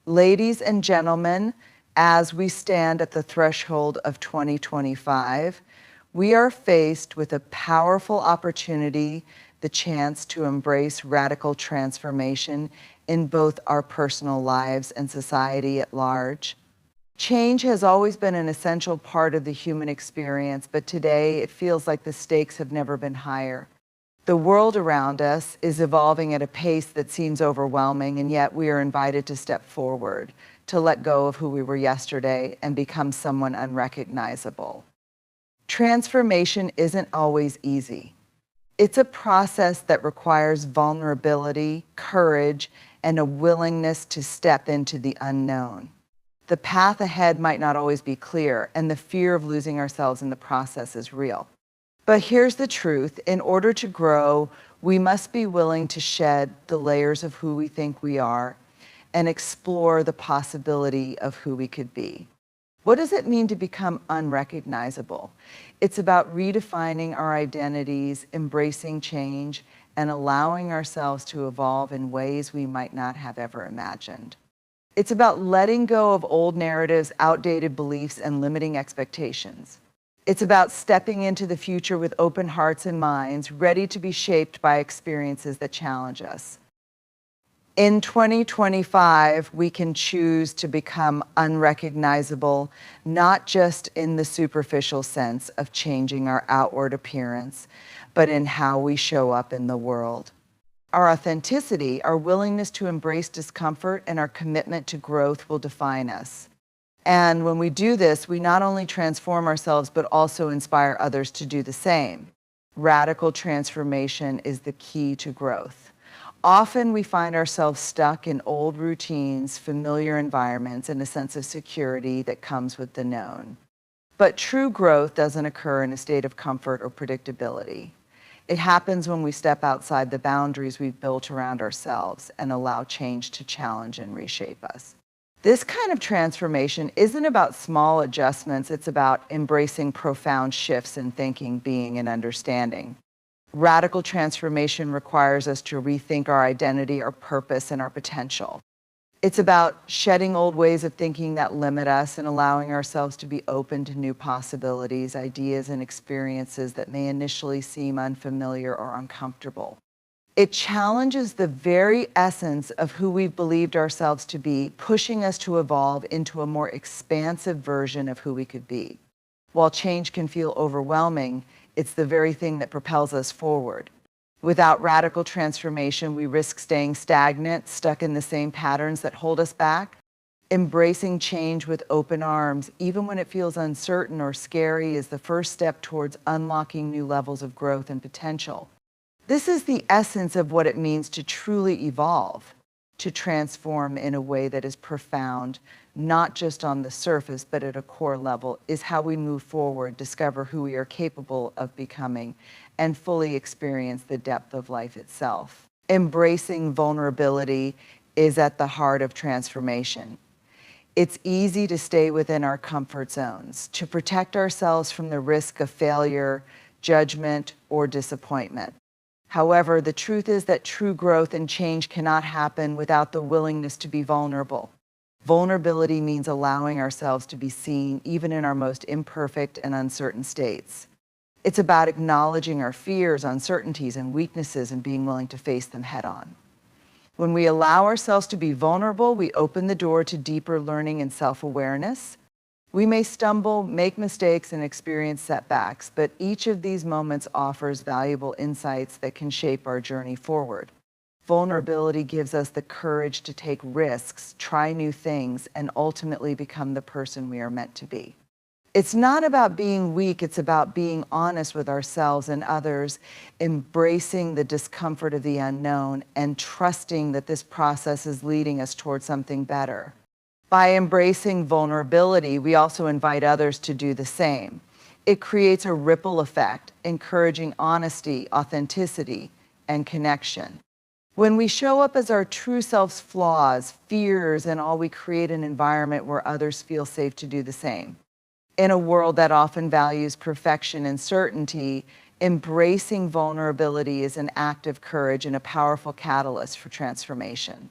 Ladies and gentlemen, as we stand at the threshold of 2025, we are faced with a powerful opportunity, the chance to embrace radical transformation in both our personal lives and society at large. Change has always been an essential part of the human experience, but today it feels like the stakes have never been higher. The world around us is evolving at a pace that seems overwhelming, and yet we are invited to step forward, to let go of who we were yesterday and become someone unrecognizable. Transformation isn't always easy. It's a process that requires vulnerability, courage, and a willingness to step into the unknown. The path ahead might not always be clear, and the fear of losing ourselves in the process is real. But here's the truth. In order to grow, we must be willing to shed the layers of who we think we are and explore the possibility of who we could be. What does it mean to become unrecognizable? It's about redefining our identities, embracing change, and allowing ourselves to evolve in ways we might not have ever imagined. It's about letting go of old narratives, outdated beliefs, and limiting expectations. It's about stepping into the future with open hearts and minds, ready to be shaped by experiences that challenge us. In 2025, we can choose to become unrecognizable, not just in the superficial sense of changing our outward appearance, but in how we show up in the world. Our authenticity, our willingness to embrace discomfort, and our commitment to growth will define us. And when we do this, we not only transform ourselves, but also inspire others to do the same. Radical transformation is the key to growth. Often we find ourselves stuck in old routines, familiar environments, and a sense of security that comes with the known. But true growth doesn't occur in a state of comfort or predictability. It happens when we step outside the boundaries we've built around ourselves and allow change to challenge and reshape us. This kind of transformation isn't about small adjustments, it's about embracing profound shifts in thinking, being, and understanding. Radical transformation requires us to rethink our identity, our purpose, and our potential. It's about shedding old ways of thinking that limit us and allowing ourselves to be open to new possibilities, ideas, and experiences that may initially seem unfamiliar or uncomfortable. It challenges the very essence of who we've believed ourselves to be, pushing us to evolve into a more expansive version of who we could be. While change can feel overwhelming, it's the very thing that propels us forward. Without radical transformation, we risk staying stagnant, stuck in the same patterns that hold us back. Embracing change with open arms, even when it feels uncertain or scary, is the first step towards unlocking new levels of growth and potential. This is the essence of what it means to truly evolve, to transform in a way that is profound, not just on the surface, but at a core level, is how we move forward, discover who we are capable of becoming, and fully experience the depth of life itself. Embracing vulnerability is at the heart of transformation. It's easy to stay within our comfort zones, to protect ourselves from the risk of failure, judgment, or disappointment. However, the truth is that true growth and change cannot happen without the willingness to be vulnerable. Vulnerability means allowing ourselves to be seen even in our most imperfect and uncertain states. It's about acknowledging our fears, uncertainties, and weaknesses and being willing to face them head on. When we allow ourselves to be vulnerable, we open the door to deeper learning and self-awareness. We may stumble, make mistakes, and experience setbacks, but each of these moments offers valuable insights that can shape our journey forward. Vulnerability gives us the courage to take risks, try new things, and ultimately become the person we are meant to be. It's not about being weak, it's about being honest with ourselves and others, embracing the discomfort of the unknown, and trusting that this process is leading us towards something better. By embracing vulnerability, we also invite others to do the same. It creates a ripple effect, encouraging honesty, authenticity, and connection. When we show up as our true selves' flaws, fears, and all, we create an environment where others feel safe to do the same. In a world that often values perfection and certainty, embracing vulnerability is an act of courage and a powerful catalyst for transformation.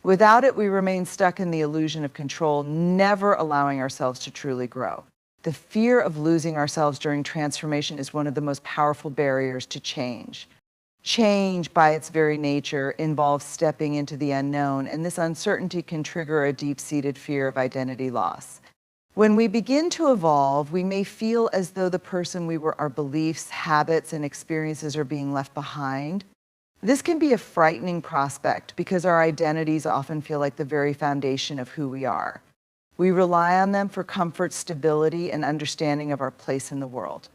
Without it, we remain stuck in the illusion of control, never allowing ourselves to truly grow. The fear of losing ourselves during transformation is one of the most powerful barriers to change. Change, by its very nature, involves stepping into the unknown, and this uncertainty can trigger a deep-seated fear of identity loss. When we begin to evolve, we may feel as though the person we were, our beliefs, habits, and experiences are being left behind. This can be a frightening prospect because our identities often feel like the very foundation of who we are. We rely on them for comfort, stability, and understanding of our place in the world.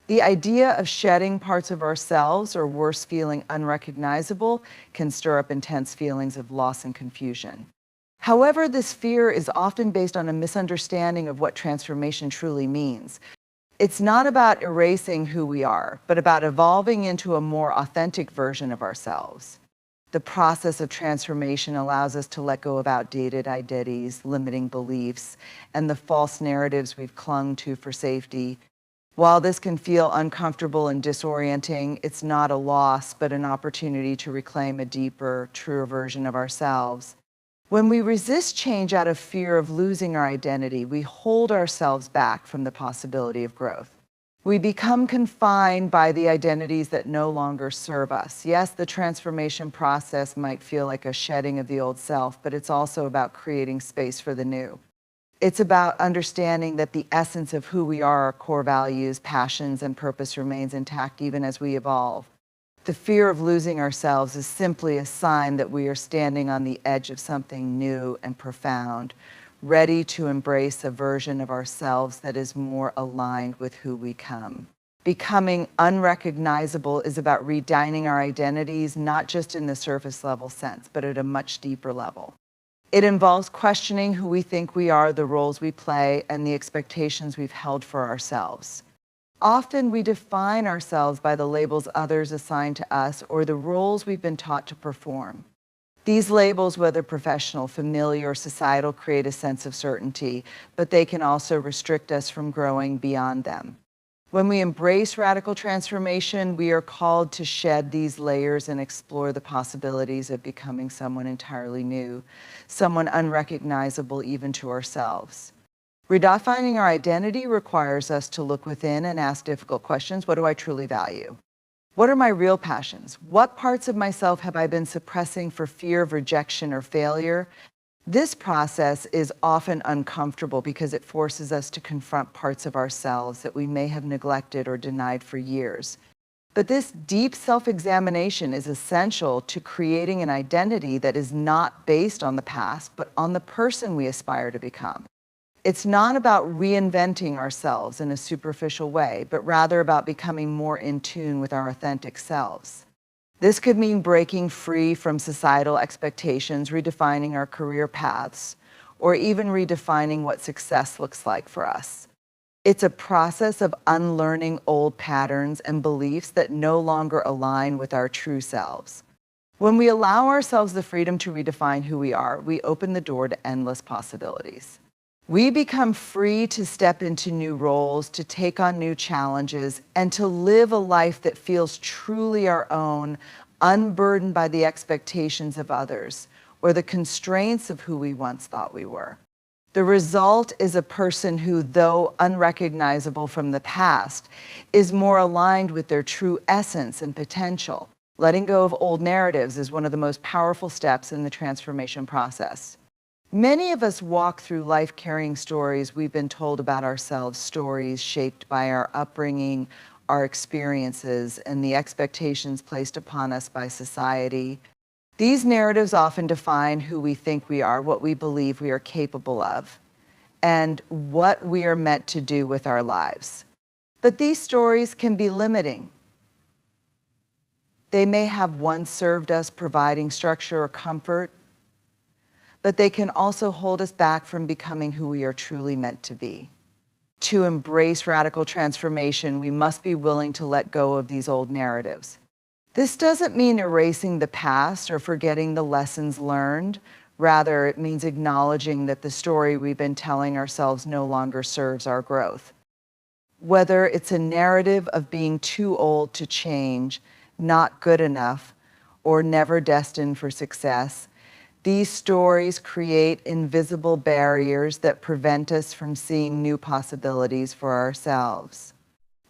The idea of shedding parts of ourselves, or worse, feeling unrecognizable, can stir up intense feelings of loss and confusion. However, this fear is often based on a misunderstanding of what transformation truly means. It's not about erasing who we are, but about evolving into a more authentic version of ourselves. The process of transformation allows us to let go of outdated identities, limiting beliefs, and the false narratives we've clung to for safety. While this can feel uncomfortable and disorienting, it's not a loss, but an opportunity to reclaim a deeper, truer version of ourselves. When we resist change out of fear of losing our identity, we hold ourselves back from the possibility of growth. We become confined by the identities that no longer serve us. Yes, the transformation process might feel like a shedding of the old self, but it's also about creating space for the new. It's about understanding that the essence of who we are, our core values, passions, and purpose remains intact even as we evolve. The fear of losing ourselves is simply a sign that we are standing on the edge of something new and profound, ready to embrace a version of ourselves that is more aligned with who we come. Becoming unrecognizable is about redefining our identities, not just in the surface level sense, but at a much deeper level. It involves questioning who we think we are, the roles we play, and the expectations we've held for ourselves. Often we define ourselves by the labels others assign to us or the roles we've been taught to perform. These labels, whether professional, familiar, or societal, create a sense of certainty, but they can also restrict us from growing beyond them. When we embrace radical transformation, we are called to shed these layers and explore the possibilities of becoming someone entirely new, someone unrecognizable even to ourselves. Redefining our identity requires us to look within and ask difficult questions. What do I truly value? What are my real passions? What parts of myself have I been suppressing for fear of rejection or failure? This process is often uncomfortable because it forces us to confront parts of ourselves that we may have neglected or denied for years. But this deep self-examination is essential to creating an identity that is not based on the past, but on the person we aspire to become. It's not about reinventing ourselves in a superficial way, but rather about becoming more in tune with our authentic selves. This could mean breaking free from societal expectations, redefining our career paths, or even redefining what success looks like for us. It's a process of unlearning old patterns and beliefs that no longer align with our true selves. When we allow ourselves the freedom to redefine who we are, we open the door to endless possibilities. We become free to step into new roles, to take on new challenges, and to live a life that feels truly our own, unburdened by the expectations of others or the constraints of who we once thought we were. The result is a person who, though unrecognizable from the past, is more aligned with their true essence and potential. Letting go of old narratives is one of the most powerful steps in the transformation process. Many of us walk through life carrying stories we've been told about ourselves, stories shaped by our upbringing, our experiences, and the expectations placed upon us by society. These narratives often define who we think we are, what we believe we are capable of, and what we are meant to do with our lives. But these stories can be limiting. They may have once served us, providing structure or comfort, but they can also hold us back from becoming who we are truly meant to be. To embrace radical transformation, we must be willing to let go of these old narratives. This doesn't mean erasing the past or forgetting the lessons learned. Rather, it means acknowledging that the story we've been telling ourselves no longer serves our growth. Whether it's a narrative of being too old to change, not good enough, or never destined for success, These stories create invisible barriers that prevent us from seeing new possibilities for ourselves.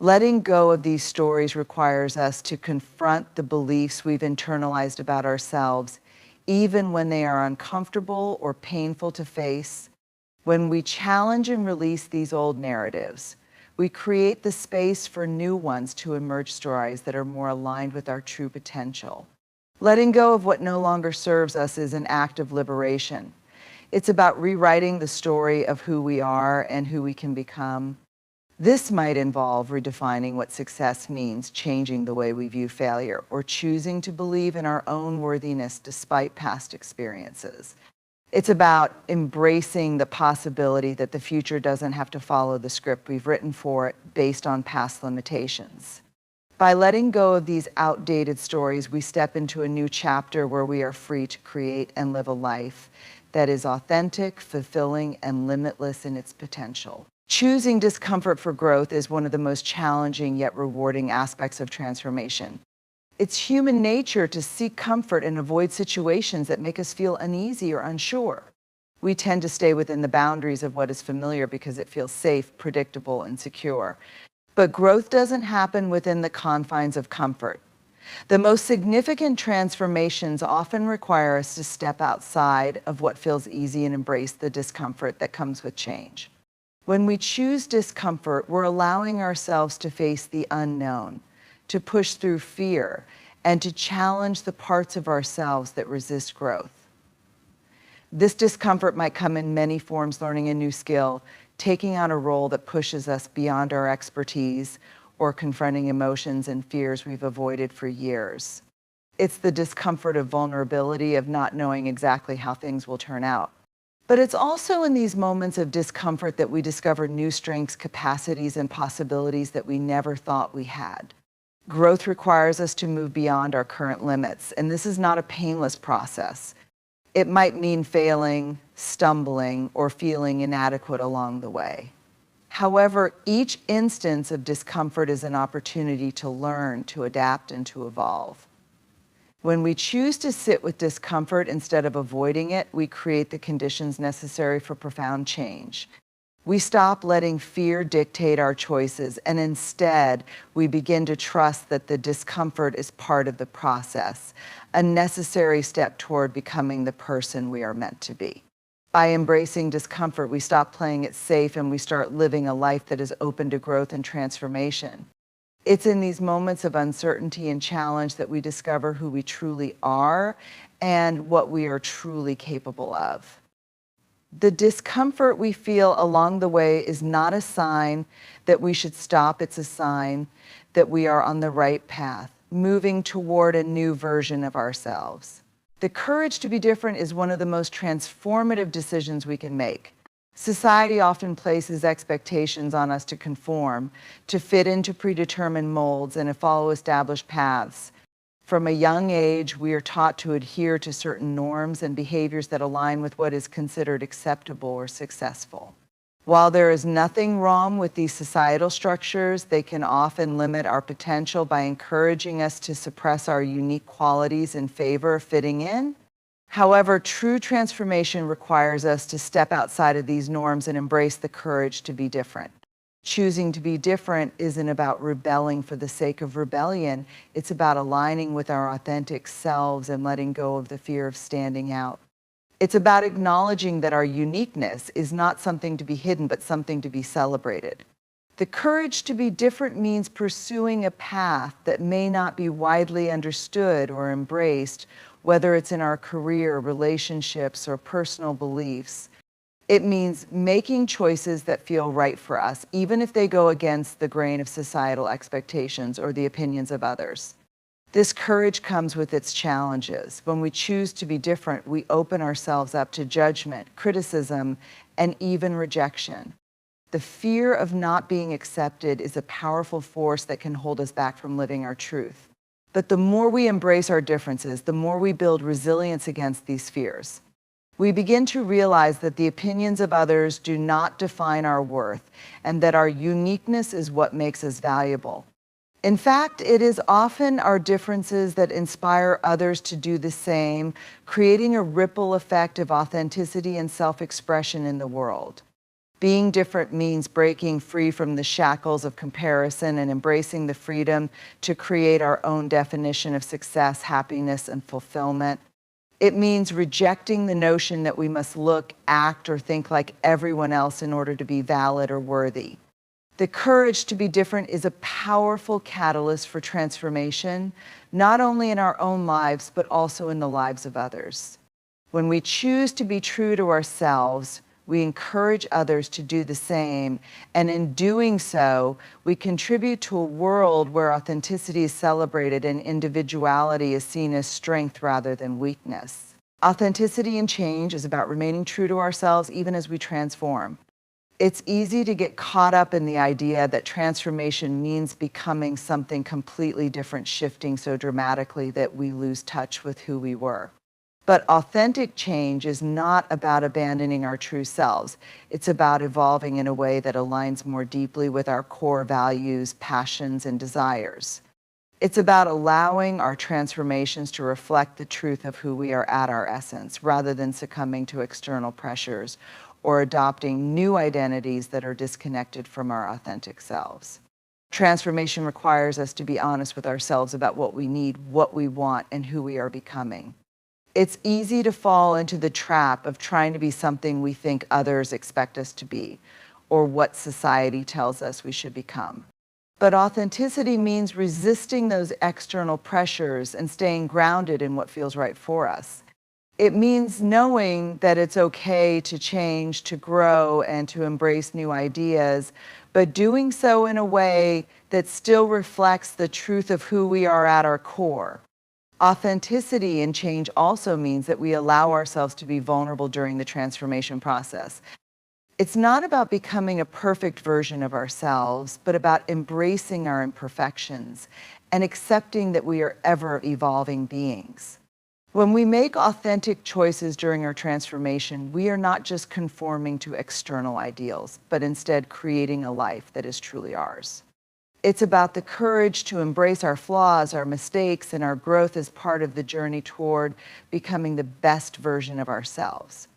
Letting go of these stories requires us to confront the beliefs we've internalized about ourselves, even when they are uncomfortable or painful to face. When we challenge and release these old narratives, we create the space for new ones to emerge, stories that are more aligned with our true potential. Letting go of what no longer serves us is an act of liberation. It's about rewriting the story of who we are and who we can become. This might involve redefining what success means, changing the way we view failure, or choosing to believe in our own worthiness despite past experiences. It's about embracing the possibility that the future doesn't have to follow the script we've written for it based on past limitations. By letting go of these outdated stories, we step into a new chapter where we are free to create and live a life that is authentic, fulfilling, and limitless in its potential. Choosing discomfort for growth is one of the most challenging yet rewarding aspects of transformation. It's human nature to seek comfort and avoid situations that make us feel uneasy or unsure. We tend to stay within the boundaries of what is familiar because it feels safe, predictable, and secure. But growth doesn't happen within the confines of comfort. The most significant transformations often require us to step outside of what feels easy and embrace the discomfort that comes with change. When we choose discomfort, we're allowing ourselves to face the unknown, to push through fear, and to challenge the parts of ourselves that resist growth. This discomfort might come in many forms: learning a new skill, taking on a role that pushes us beyond our expertise, or confronting emotions and fears we've avoided for years. It's the discomfort of vulnerability, of not knowing exactly how things will turn out. But it's also in these moments of discomfort that we discover new strengths, capacities, and possibilities that we never thought we had. Growth requires us to move beyond our current limits, and this is not a painless process. It might mean failing, stumbling, or feeling inadequate along the way. However, each instance of discomfort is an opportunity to learn, to adapt, and to evolve. When we choose to sit with discomfort instead of avoiding it, we create the conditions necessary for profound change. We stop letting fear dictate our choices, and instead, we begin to trust that the discomfort is part of the process, a necessary step toward becoming the person we are meant to be. By embracing discomfort, we stop playing it safe and we start living a life that is open to growth and transformation. It's in these moments of uncertainty and challenge that we discover who we truly are and what we are truly capable of. The discomfort we feel along the way is not a sign that we should stop. It's a sign that we are on the right path, moving toward a new version of ourselves. The courage to be different is one of the most transformative decisions we can make. Society often places expectations on us to conform, to fit into predetermined molds, and to follow established paths. From a young age, we are taught to adhere to certain norms and behaviors that align with what is considered acceptable or successful. While there is nothing wrong with these societal structures, they can often limit our potential by encouraging us to suppress our unique qualities in favor of fitting in. However, true transformation requires us to step outside of these norms and embrace the courage to be different. Choosing to be different isn't about rebelling for the sake of rebellion. It's about aligning with our authentic selves and letting go of the fear of standing out. It's about acknowledging that our uniqueness is not something to be hidden, but something to be celebrated. The courage to be different means pursuing a path that may not be widely understood or embraced, whether it's in our career, relationships, or personal beliefs. It means making choices that feel right for us, even if they go against the grain of societal expectations or the opinions of others. This courage comes with its challenges. When we choose to be different, we open ourselves up to judgment, criticism, and even rejection. The fear of not being accepted is a powerful force that can hold us back from living our truth. But the more we embrace our differences, the more we build resilience against these fears. We begin to realize that the opinions of others do not define our worth, and that our uniqueness is what makes us valuable. In fact, it is often our differences that inspire others to do the same, creating a ripple effect of authenticity and self-expression in the world. Being different means breaking free from the shackles of comparison and embracing the freedom to create our own definition of success, happiness, and fulfillment. It means rejecting the notion that we must look, act, or think like everyone else in order to be valid or worthy. The courage to be different is a powerful catalyst for transformation, not only in our own lives, but also in the lives of others. When we choose to be true to ourselves, we encourage others to do the same, and in doing so, we contribute to a world where authenticity is celebrated and individuality is seen as strength rather than weakness. Authenticity and change is about remaining true to ourselves even as we transform. It's easy to get caught up in the idea that transformation means becoming something completely different, shifting so dramatically that we lose touch with who we were. But authentic change is not about abandoning our true selves. It's about evolving in a way that aligns more deeply with our core values, passions, and desires. It's about allowing our transformations to reflect the truth of who we are at our essence, rather than succumbing to external pressures or adopting new identities that are disconnected from our authentic selves. Transformation requires us to be honest with ourselves about what we need, what we want, and who we are becoming. It's easy to fall into the trap of trying to be something we think others expect us to be, or what society tells us we should become. But authenticity means resisting those external pressures and staying grounded in what feels right for us. It means knowing that it's okay to change, to grow, and to embrace new ideas, but doing so in a way that still reflects the truth of who we are at our core. Authenticity in change also means that we allow ourselves to be vulnerable during the transformation process. It's not about becoming a perfect version of ourselves, but about embracing our imperfections and accepting that we are ever-evolving beings. When we make authentic choices during our transformation, we are not just conforming to external ideals, but instead creating a life that is truly ours. It's about the courage to embrace our flaws, our mistakes, and our growth as part of the journey toward becoming the best version of ourselves.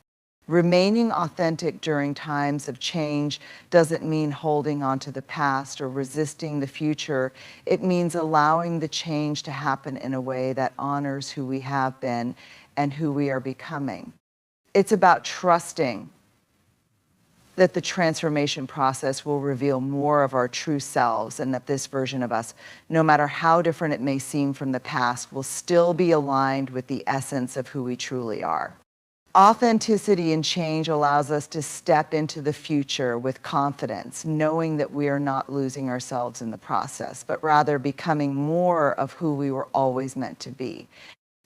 Remaining authentic during times of change doesn't mean holding on to the past or resisting the future. It means allowing the change to happen in a way that honors who we have been and who we are becoming. It's about trusting that the transformation process will reveal more of our true selves, and that this version of us, no matter how different it may seem from the past, will still be aligned with the essence of who we truly are. Authenticity and change allows us to step into the future with confidence, knowing that we are not losing ourselves in the process, but rather becoming more of who we were always meant to be.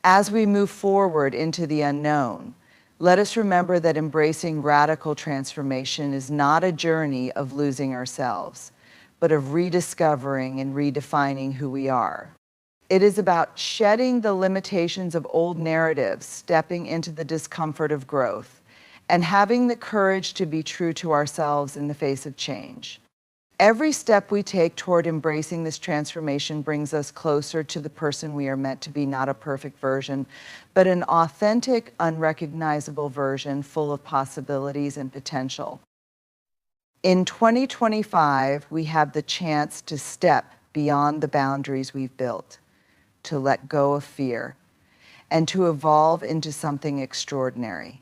As we move forward into the unknown, let us remember that embracing radical transformation is not a journey of losing ourselves, but of rediscovering and redefining who we are. It is about shedding the limitations of old narratives, stepping into the discomfort of growth, and having the courage to be true to ourselves in the face of change. Every step we take toward embracing this transformation brings us closer to the person we are meant to be, not a perfect version, but an authentic, unrecognizable version full of possibilities and potential. In 2025, we have the chance to step beyond the boundaries we've built, to let go of fear, and to evolve into something extraordinary.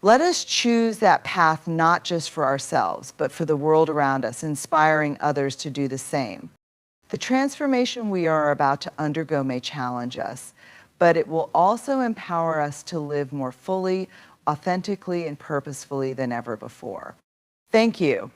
Let us choose that path not just for ourselves, but for the world around us, inspiring others to do the same. The transformation we are about to undergo may challenge us, but it will also empower us to live more fully, authentically, and purposefully than ever before. Thank you.